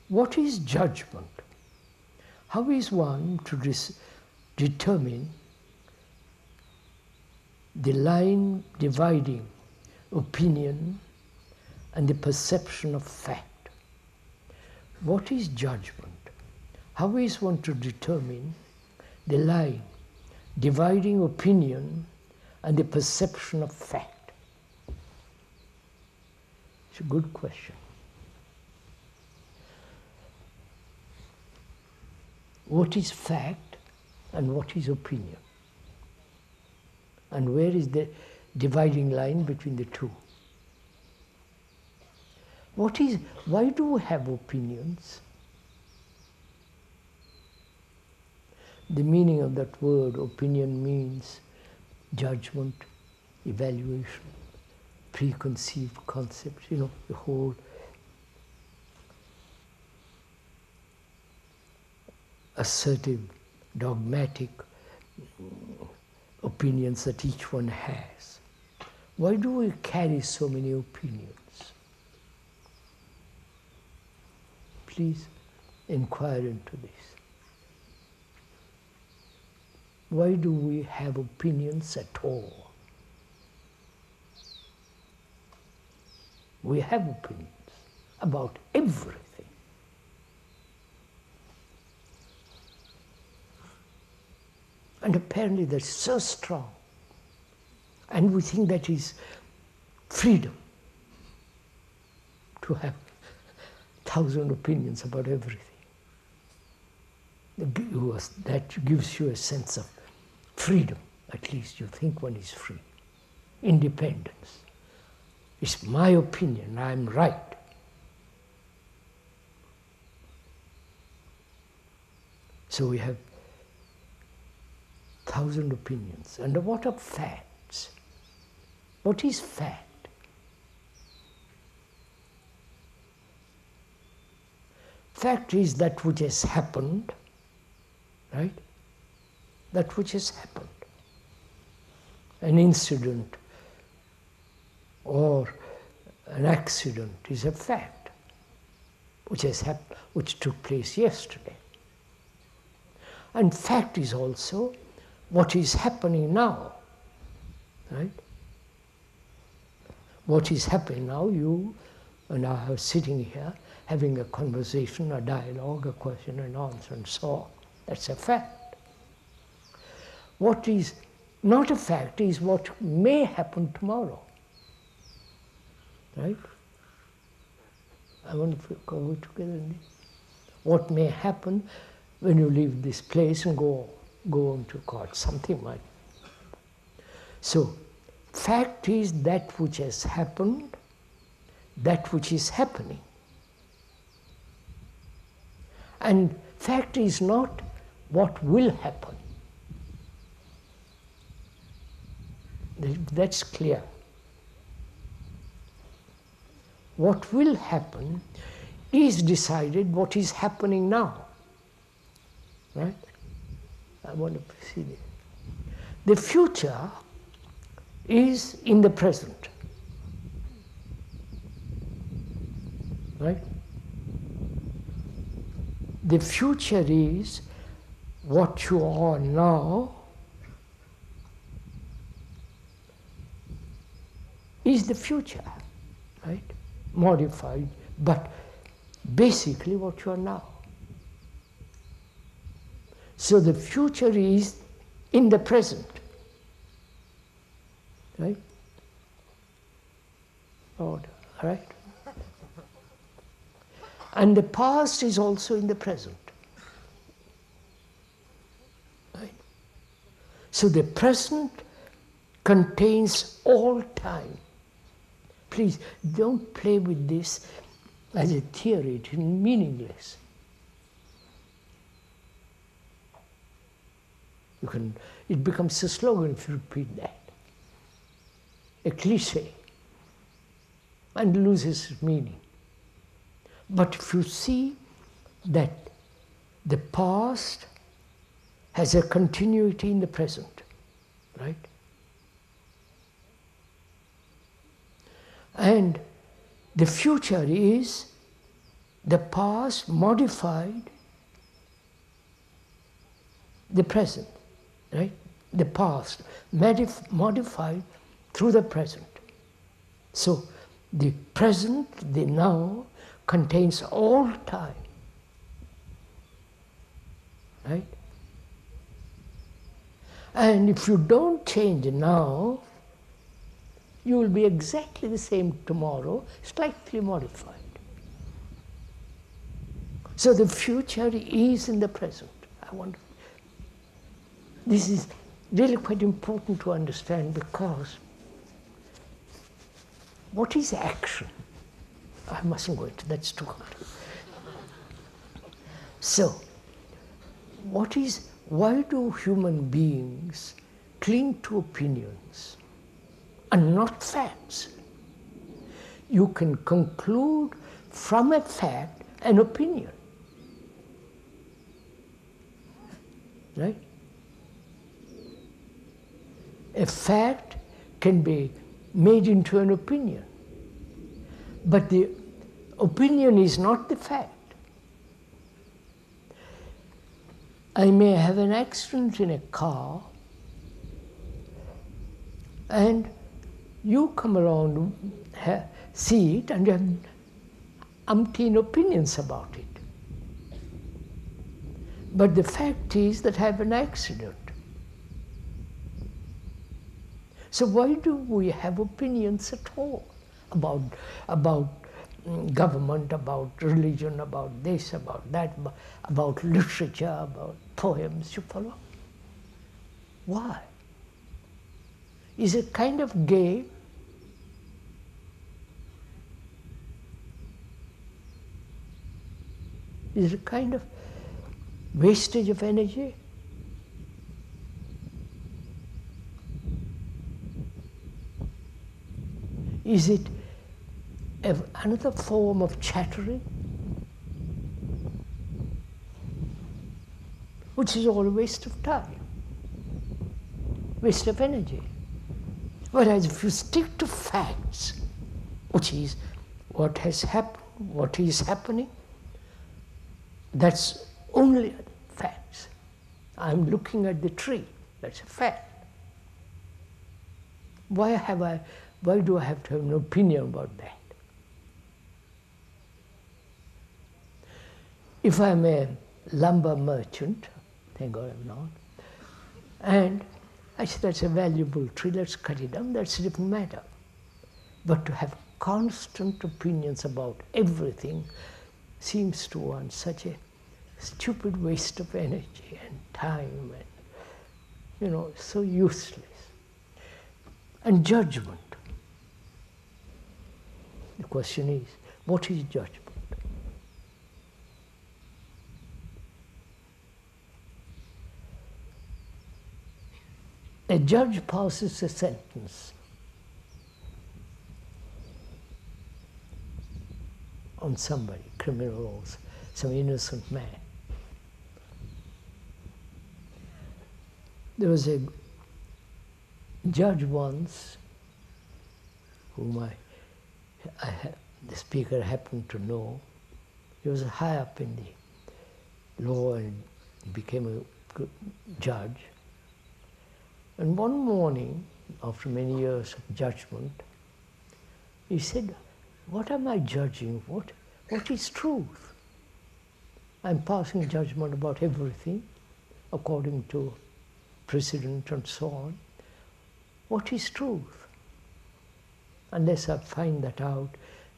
What is judgment? How is one to determine the line dividing opinion and the perception of fact? What is judgment? How is one to determine the line dividing opinion and the perception of fact? It's a good question. What is fact and what is opinion? And where is the dividing line between the two? Why do we have opinions? The meaning of that word, opinion, means judgment, evaluation, preconceived concepts, the whole assertive, dogmatic opinions that each one has. Why do we carry so many opinions? Please inquire into this. Why do we have opinions at all? We have opinions about everything. And apparently that's so strong. And we think that is freedom, to have 1,000 opinions about everything. That gives you a sense of freedom. At least you think one is free. Independence. It's my opinion, I'm right. So we have 1,000 opinions. And what are facts? What is fact? Fact is that which has happened, right? That which has happened. An incident or an accident is a fact which has happened, which took place yesterday. And fact is also what is happening now, right? What is happening now, you and I are sitting here having a conversation, a dialogue, a question and answer and so on. That's a fact. What is not a fact is what may happen tomorrow, right? I want to go together in this. What may happen when you leave this place and go on to court, something might. So, fact is that which has happened, that which is happening. And fact is not what will happen. That's clear. What will happen is decided what is happening now. Right? I want to proceed it. The future is in the present. Right? The future is what you are now is the future, right? Modified, but basically what you are now. So the future is in the present, right? Order, right? And the past is also in the present, right? So the present contains all time. Please don't play with this as a theory, it is meaningless. It becomes a slogan if you repeat that. A cliche, and loses its meaning. But if you see that the past has a continuity in the present, right? And the future is the past modified the present, right? The past modified through the present. So the present, the now, contains all time, right? And if you don't change now, you will be exactly the same tomorrow, slightly modified. So the future is in the present. I wonder. This is really quite important to understand, because what is action? I mustn't go into that, that's too hard. So, why do human beings cling to opinions and not facts? You can conclude from a fact an opinion, right? A fact can be made into an opinion, but the opinion is not the fact. I may have an accident in a car, and you come around, see it, and you have umpteen opinions about it. But the fact is that I have an accident. So why do we have opinions at all about government, about religion, about this, about that, about literature, about poems? You follow? Why? Is it kind of game? Is it kind of wastage of energy? Is it another form of chattering, which is all a waste of time, waste of energy? Whereas if you stick to facts, which is what has happened, what is happening, that's only facts. I'm looking at the tree, that's a fact. Why do I have to have an opinion about that? If I'm a lumber merchant, thank God I'm not, and I say that's a valuable tree, let's cut it down, that's a different matter. But to have constant opinions about everything seems to one such a stupid waste of energy and time, and so useless. And judgment. The question is, what is judgment? A judge passes a sentence on somebody, criminal or some innocent man. There was a judge once whom the speaker happened to know. He was high up in the law and became a good judge. And one morning, after many years of judgment, he said, "What am I judging? What is truth? I'm passing judgment about everything according to precedent and so on. What is truth? Unless I find that out,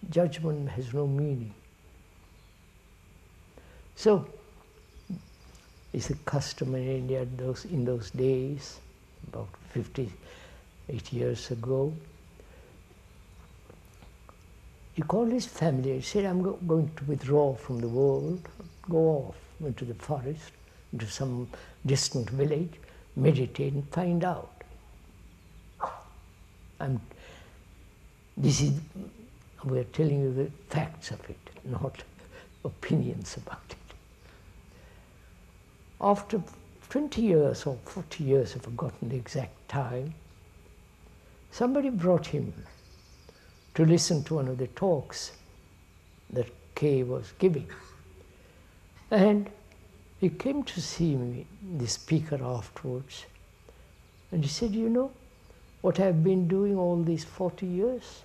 judgment has no meaning." So, it's a custom in India in those days, about 58 years ago. He called his family and said, "I'm going to withdraw from the world, go off into the forest, into some distant village, meditate and find out. We're telling you the facts of it, not opinions about it." After 20 years or 40 years, I've forgotten the exact time, somebody brought him to listen to one of the talks that K was giving. And he came to see me, the speaker, afterwards, and he said, you know what I've been doing all these 40 years?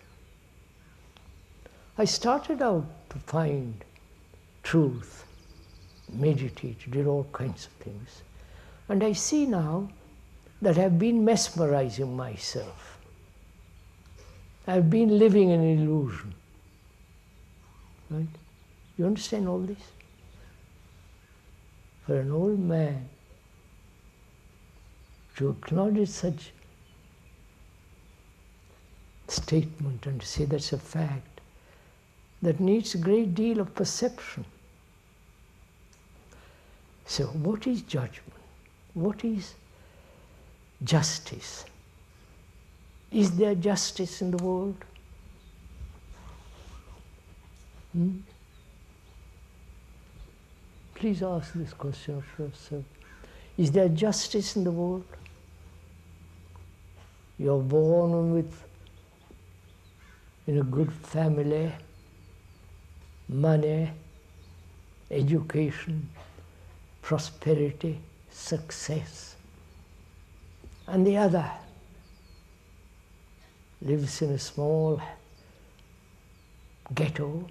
I started out to find truth, meditate, did all kinds of things. And I see now that I've been mesmerizing myself. I've been living in illusion. Right? You understand all this? For an old man to acknowledge such statement and to say that's a fact, that needs a great deal of perception. So what is judgment? What is justice? Is there justice in the world? Please ask this question of yourself. Is there justice in the world? You're born in a good family, money, education, prosperity, success. And the other lives in a small ghetto,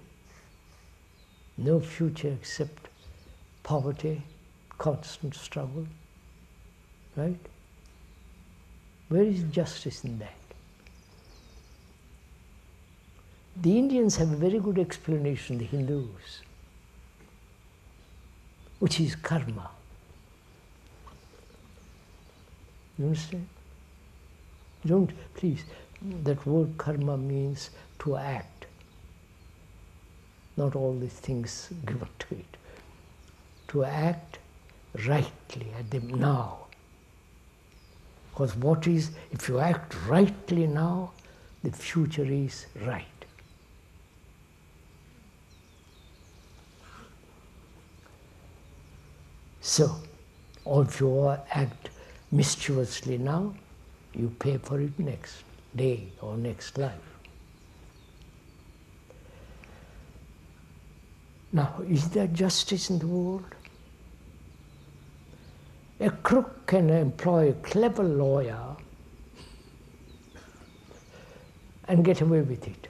no future except poverty, constant struggle, right? Where is justice in that? The Indians have a very good explanation, the Hindus, which is karma. You understand? Please, that word karma means to act, not all these things given to it. To act rightly at the now. Because if you act rightly now, the future is right. So, or if you act mischievously now, you pay for it next day or next life. Now, is there justice in the world? A crook can employ a clever lawyer and get away with it.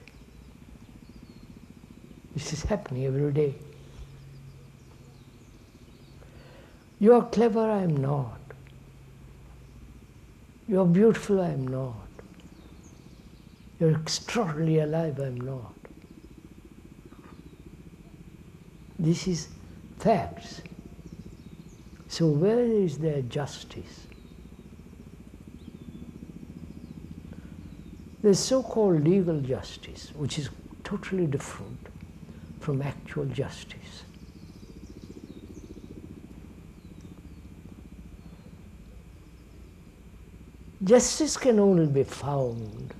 This is happening every day. You are clever, I am not. You are beautiful, I am not. You are extraordinarily alive, I am not. This is facts. So where is there justice? There's so-called legal justice, which is totally different from actual justice. Justice can only be found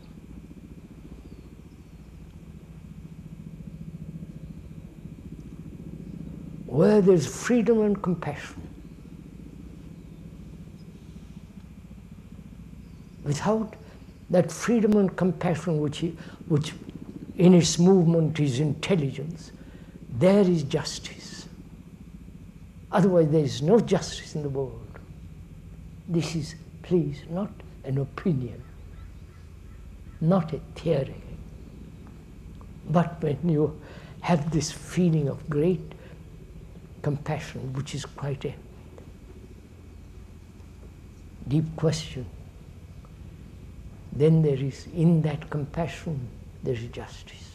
where there's freedom and compassion. Without that freedom and compassion, which in its movement is intelligence, there is justice. Otherwise, there is no justice in the world. This is, please, not an opinion, not a theory. But when you have this feeling of great compassion, which is quite a deep question, then there is, in that compassion, there is justice.